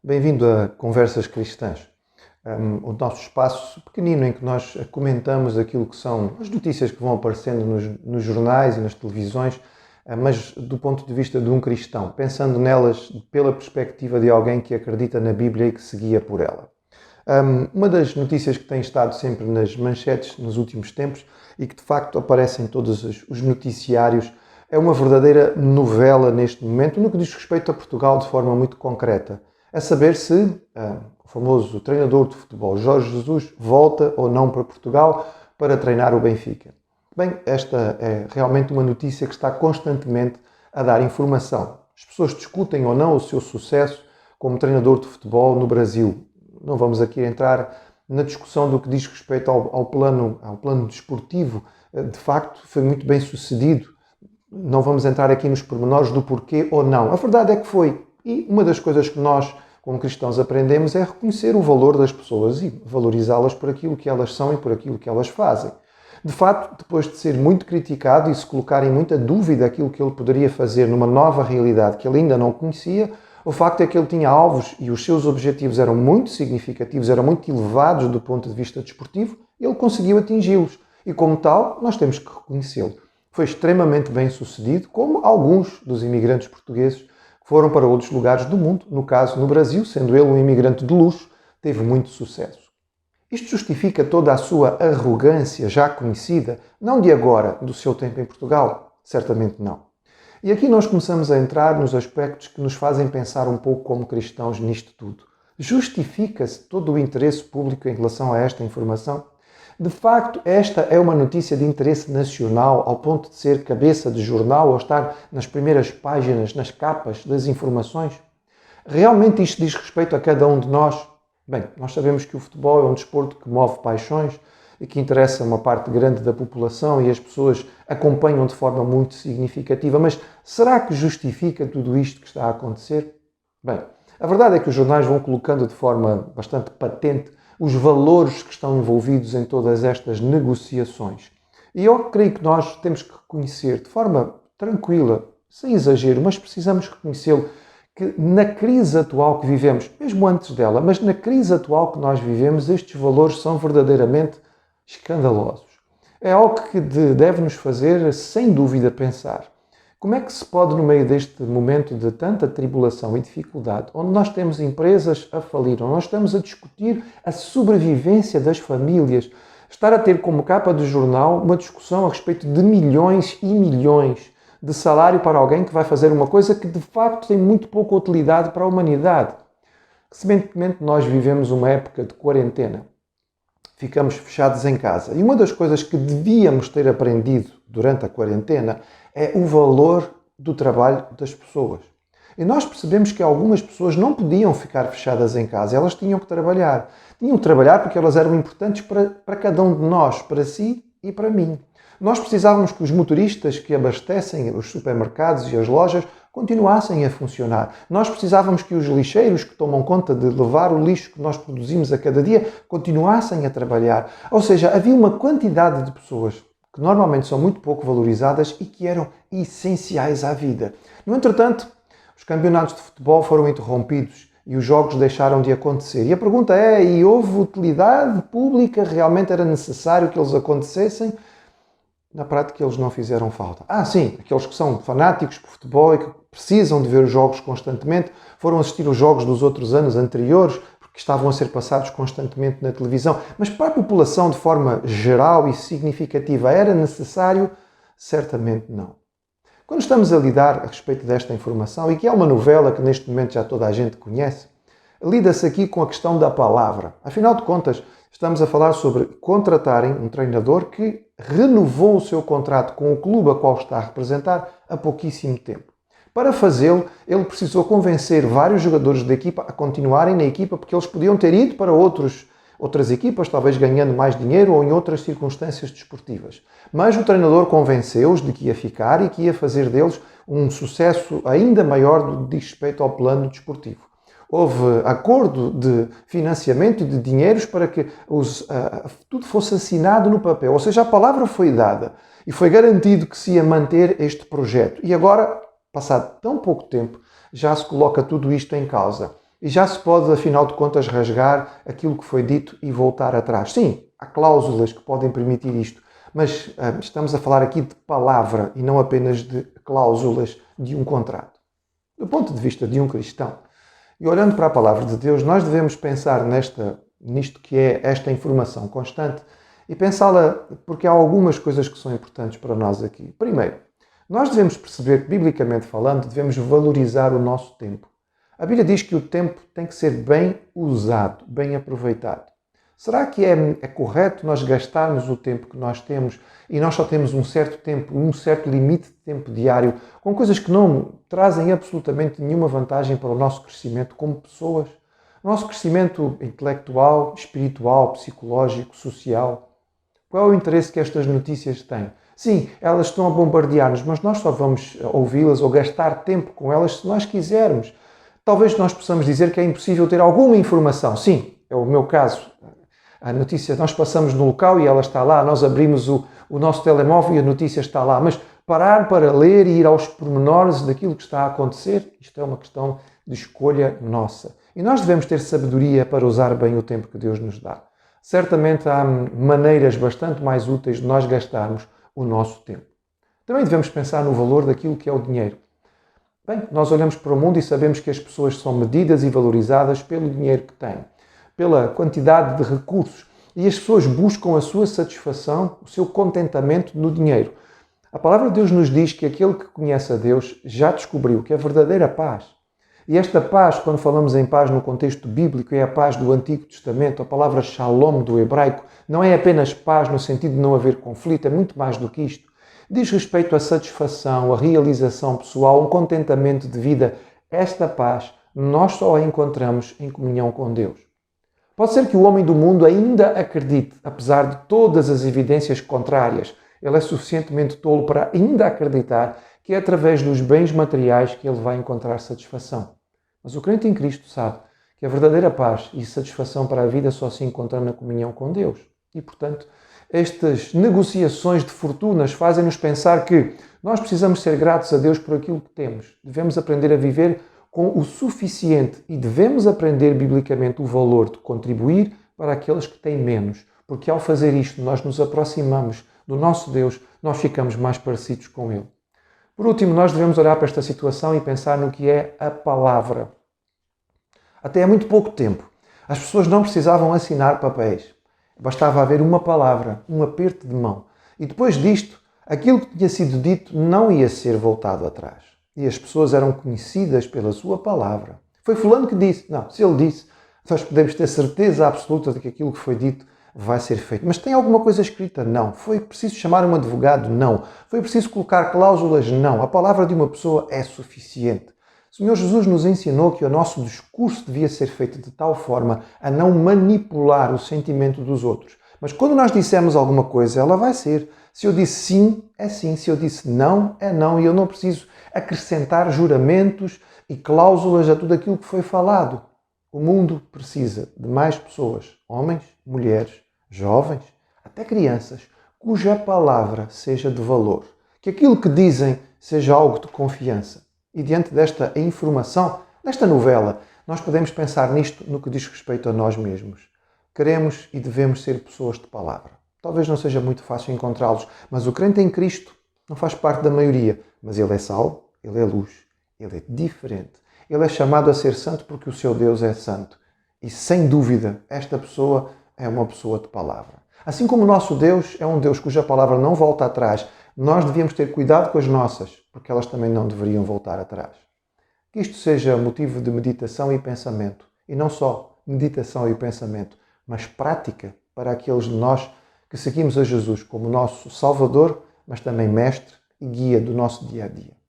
Bem-vindo a Conversas Cristãs, o nosso espaço pequenino em que nós comentamos aquilo que são as notícias que vão aparecendo nos jornais e nas televisões, mas do ponto de vista de um cristão, pensando nelas pela perspectiva de alguém que acredita na Bíblia e que se guia por ela. Uma das notícias que tem estado sempre nas manchetes nos últimos tempos e que de facto aparece em todos os noticiários é uma verdadeira novela neste momento no que diz respeito a Portugal de forma muito concreta. A saber se o famoso treinador de futebol Jorge Jesus volta ou não para Portugal para treinar o Benfica. Bem, esta é realmente uma notícia que está constantemente a dar informação. As pessoas discutem ou não o seu sucesso como treinador de futebol no Brasil. Não vamos aqui entrar na discussão do que diz respeito ao plano desportivo. De facto, foi muito bem sucedido. Não vamos entrar aqui nos pormenores do porquê ou não. A verdade é que foi. E uma das coisas que nós, como cristãos, aprendemos é reconhecer o valor das pessoas e valorizá-las por aquilo que elas são e por aquilo que elas fazem. De facto, depois de ser muito criticado e se colocar em muita dúvida aquilo que ele poderia fazer numa nova realidade que ele ainda não conhecia, o facto é que ele tinha alvos e os seus objetivos eram muito significativos, eram muito elevados do ponto de vista desportivo, e ele conseguiu atingi-los. E como tal, nós temos que reconhecê-lo. Foi extremamente bem sucedido, como alguns dos imigrantes portugueses que foram para outros lugares do mundo, no caso no Brasil, sendo ele um imigrante de luxo, teve muito sucesso. Isto justifica toda a sua arrogância já conhecida, não de agora, do seu tempo em Portugal? Certamente não. E aqui nós começamos a entrar nos aspectos que nos fazem pensar um pouco como cristãos nisto tudo. Justifica-se todo o interesse público em relação a esta informação? De facto, esta é uma notícia de interesse nacional ao ponto de ser cabeça de jornal ou estar nas primeiras páginas, nas capas das informações? Realmente isto diz respeito a cada um de nós? Bem, nós sabemos que o futebol é um desporto que move paixões e que interessa uma parte grande da população e as pessoas acompanham de forma muito significativa, mas será que justifica tudo isto que está a acontecer? Bem, a verdade é que os jornais vão colocando de forma bastante patente os valores que estão envolvidos em todas estas negociações. E eu creio que nós temos que reconhecer de forma tranquila, sem exagero, mas precisamos reconhecê-lo, que na crise atual que vivemos, mesmo antes dela, mas na crise atual que nós vivemos, estes valores são verdadeiramente escandalosos. É algo que deve nos fazer, sem dúvida, pensar. Como é que se pode, no meio deste momento de tanta tribulação e dificuldade, onde nós temos empresas a falir, onde nós estamos a discutir a sobrevivência das famílias, estar a ter como capa do jornal uma discussão a respeito de milhões e milhões de salário para alguém que vai fazer uma coisa que de facto tem muito pouca utilidade para a humanidade? Recentemente nós vivemos uma época de quarentena. Ficamos fechados em casa. E uma das coisas que devíamos ter aprendido durante a quarentena é o valor do trabalho das pessoas. E nós percebemos que algumas pessoas não podiam ficar fechadas em casa, elas tinham que trabalhar. Tinham que trabalhar porque elas eram importantes para cada um de nós, para si e para mim. Nós precisávamos que os motoristas que abastecem os supermercados e as lojas continuassem a funcionar. Nós precisávamos que os lixeiros que tomam conta de levar o lixo que nós produzimos a cada dia continuassem a trabalhar. Ou seja, havia uma quantidade de pessoas que normalmente são muito pouco valorizadas e que eram essenciais à vida. No entretanto, os campeonatos de futebol foram interrompidos e os jogos deixaram de acontecer. E a pergunta é, e houve utilidade pública? Realmente era necessário que eles acontecessem? Na prática, eles não fizeram falta. Sim, aqueles que são fanáticos por futebol e que precisam de ver os jogos constantemente, foram assistir os jogos dos outros anos anteriores, porque estavam a ser passados constantemente na televisão. Mas para a população, de forma geral e significativa, era necessário? Certamente não. Quando estamos a lidar a respeito desta informação, e que é uma novela que neste momento já toda a gente conhece, lida-se aqui com a questão da palavra. Afinal de contas, estamos a falar sobre contratarem um treinador que renovou o seu contrato com o clube a qual está a representar há pouquíssimo tempo. Para fazê-lo, ele precisou convencer vários jogadores da equipa a continuarem na equipa porque eles podiam ter ido para outras equipas, talvez ganhando mais dinheiro ou em outras circunstâncias desportivas. Mas o treinador convenceu-os de que ia ficar e que ia fazer deles um sucesso ainda maior do que diz respeito ao plano desportivo. Houve acordo de financiamento e de dinheiros para que tudo fosse assinado no papel. Ou seja, a palavra foi dada e foi garantido que se ia manter este projeto. E agora, passado tão pouco tempo, já se coloca tudo isto em causa. E já se pode, afinal de contas, rasgar aquilo que foi dito e voltar atrás. Sim, há cláusulas que podem permitir isto, mas estamos a falar aqui de palavra e não apenas de cláusulas de um contrato. Do ponto de vista de um cristão, e olhando para a palavra de Deus, nós devemos pensar nisto que é esta informação constante e pensá-la porque há algumas coisas que são importantes para nós aqui. Primeiro, nós devemos perceber que, biblicamente falando, devemos valorizar o nosso tempo. A Bíblia diz que o tempo tem que ser bem usado, bem aproveitado. Será que é correto nós gastarmos o tempo que nós temos e nós só temos um certo tempo, um certo limite de tempo diário, com coisas que não trazem absolutamente nenhuma vantagem para o nosso crescimento como pessoas? O nosso crescimento intelectual, espiritual, psicológico, social. Qual é o interesse que estas notícias têm? Sim, elas estão a bombardear-nos, mas nós só vamos ouvi-las ou gastar tempo com elas se nós quisermos. Talvez nós possamos dizer que é impossível ter alguma informação. Sim, é o meu caso. A notícia, nós passamos no local e ela está lá, nós abrimos o nosso telemóvel e a notícia está lá. Mas parar para ler e ir aos pormenores daquilo que está a acontecer, isto é uma questão de escolha nossa. E nós devemos ter sabedoria para usar bem o tempo que Deus nos dá. Certamente há maneiras bastante mais úteis de nós gastarmos o nosso tempo. Também devemos pensar no valor daquilo que é o dinheiro. Bem, nós olhamos para o mundo e sabemos que as pessoas são medidas e valorizadas pelo dinheiro que têm, pela quantidade de recursos, e as pessoas buscam a sua satisfação, o seu contentamento no dinheiro. A palavra de Deus nos diz que aquele que conhece a Deus já descobriu que a verdadeira paz, e esta paz, quando falamos em paz no contexto bíblico, é a paz do Antigo Testamento, a palavra shalom do hebraico, não é apenas paz no sentido de não haver conflito, é muito mais do que isto. Diz respeito à satisfação, à realização pessoal, um contentamento de vida. Esta paz nós só a encontramos em comunhão com Deus. Pode ser que o homem do mundo ainda acredite, apesar de todas as evidências contrárias. Ele é suficientemente tolo para ainda acreditar que é através dos bens materiais que ele vai encontrar satisfação. Mas o crente em Cristo sabe que a verdadeira paz e satisfação para a vida só se encontra na comunhão com Deus. E, portanto, estas negociações de fortunas fazem-nos pensar que nós precisamos ser gratos a Deus por aquilo que temos. Devemos aprender a viver com o suficiente e devemos aprender biblicamente o valor de contribuir para aqueles que têm menos, porque ao fazer isto nós nos aproximamos do nosso Deus, nós ficamos mais parecidos com Ele. Por último, nós devemos olhar para esta situação e pensar no que é a palavra. Até há muito pouco tempo, as pessoas não precisavam assinar papéis. Bastava haver uma palavra, um aperto de mão. E depois disto, aquilo que tinha sido dito não ia ser voltado atrás. E as pessoas eram conhecidas pela sua palavra. Foi fulano que disse. Não, se ele disse, nós podemos ter certeza absoluta de que aquilo que foi dito vai ser feito. Mas tem alguma coisa escrita? Não. Foi preciso chamar um advogado? Não. Foi preciso colocar cláusulas? Não. A palavra de uma pessoa é suficiente. O Senhor Jesus nos ensinou que o nosso discurso devia ser feito de tal forma a não manipular o sentimento dos outros. Mas quando nós dissemos alguma coisa, ela vai ser. Se eu disse sim, é sim. Se eu disse não, é não. E eu não preciso acrescentar juramentos e cláusulas a tudo aquilo que foi falado. O mundo precisa de mais pessoas, homens, mulheres, jovens, até crianças, cuja palavra seja de valor. Que aquilo que dizem seja algo de confiança. E diante desta informação, desta novela, nós podemos pensar nisto no que diz respeito a nós mesmos. Queremos e devemos ser pessoas de palavra. Talvez não seja muito fácil encontrá-los, mas o crente em Cristo não faz parte da maioria. Mas ele é sal, ele é luz, ele é diferente. Ele é chamado a ser santo porque o seu Deus é santo. E sem dúvida, esta pessoa é uma pessoa de palavra. Assim como o nosso Deus é um Deus cuja palavra não volta atrás, nós devíamos ter cuidado com as nossas, porque elas também não deveriam voltar atrás. Que isto seja motivo de meditação e pensamento. E não só meditação e pensamento, mas prática para aqueles de nós que seguimos a Jesus como nosso Salvador, mas também Mestre e Guia do nosso dia a dia.